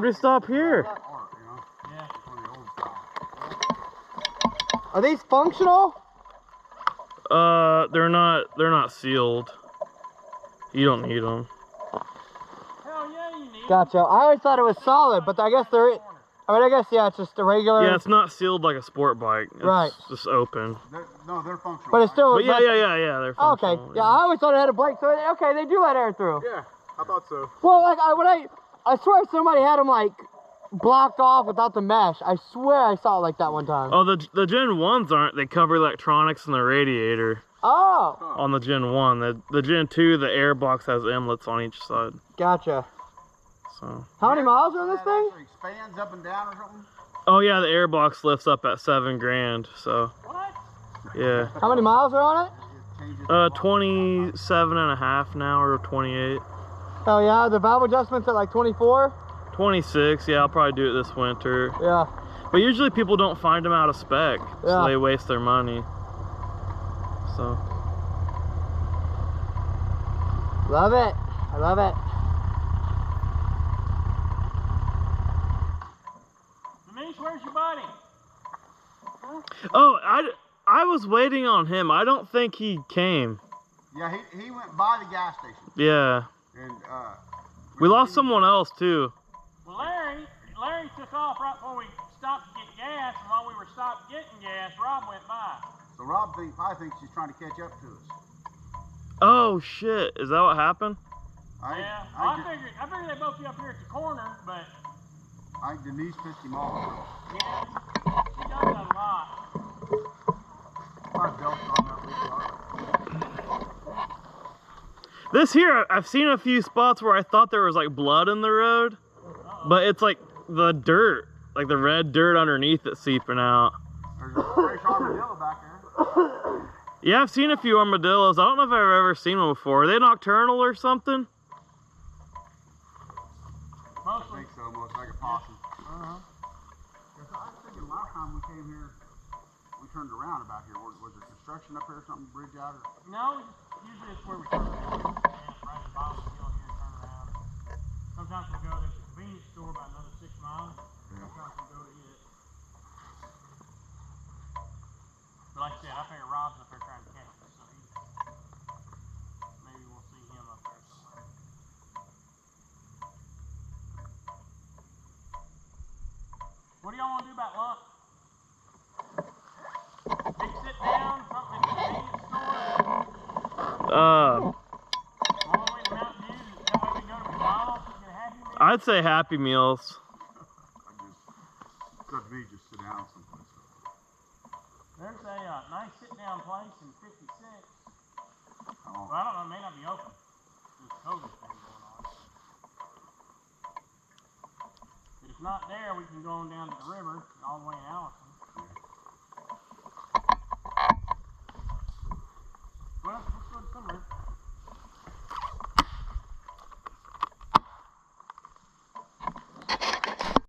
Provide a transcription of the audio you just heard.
would we stop here? Are these functional? They're not sealed. You don't need them. Hell yeah, you need Gotcha. I always thought it was solid, but I guess there is. I mean, I guess, yeah, it's just a regular. Yeah, it's not sealed like a sport bike. It's right. just open. They're functional. But it's still. But yeah, they're functional. Okay. Yeah, I always thought it had a brake, so okay, they do let air through. Yeah, I thought so. Well, like I swear somebody had them like blocked off without the mesh. I swear I saw it like that one time. Oh, the Gen 1s aren't. They cover electronics in the radiator. Oh. On the Gen 1. The Gen 2, the air box has inlets on each side. Gotcha. So. How many miles are on this thing? Expands up and down or something? Oh yeah, the air box lifts up at $7,000. So. What? Yeah. How many miles are on it? 27 and a half now, or 28. Oh yeah, the valve adjustments at like 24? 26, yeah, I'll probably do it this winter. Yeah. But usually people don't find them out of spec, so they waste their money. So. Love it. I love it. Denise, where's your buddy? Huh? Oh, I was waiting on him. I don't think he came. Yeah, he went by the gas station. Yeah. And we lost someone else too. Well, Larry took off right before we stopped to get gas, and while we were stopped getting gas, Rob went by. So Rob I think she's trying to catch up to us. Oh shit! Is that what happened? Yeah. I figured they both be up here at the corner, but I think Denise pissed him off. yeah, she does that a lot. My belt's on that leaf. This here, I've seen a few spots where I thought there was like blood in the road, but it's like the dirt, like the red dirt underneath it seeping out. There's a fresh armadillo back there. Yeah, I've seen a few armadillos. I don't know if I've ever seen one before. Are they nocturnal or something? I think so, most like a possum. I was thinking last time we came here, we turned around about here. Was there construction up here or something, bridge out? Or? No, usually it's where we turn around. Right at the bottom of the hill here, turn around. Sometimes we go, there's a convenience store about another 6 miles. Sometimes we go to it. But like I said, I figure Rob's up there trying to catch us, so maybe we'll see him up there somewhere. What do y'all want to do about lunch? Big sit down, something in the convenience store? All the way to Mountain View, that way we go to McDonald's and get a Happy Meal? I'd say Happy Meals. Could be just sit down someplace. There's a nice sit-down place in 56. Oh. Well, I don't know, it may not be open. There's a COVID thing going on. But if not there, we can go on down to the river, all the way in Allison.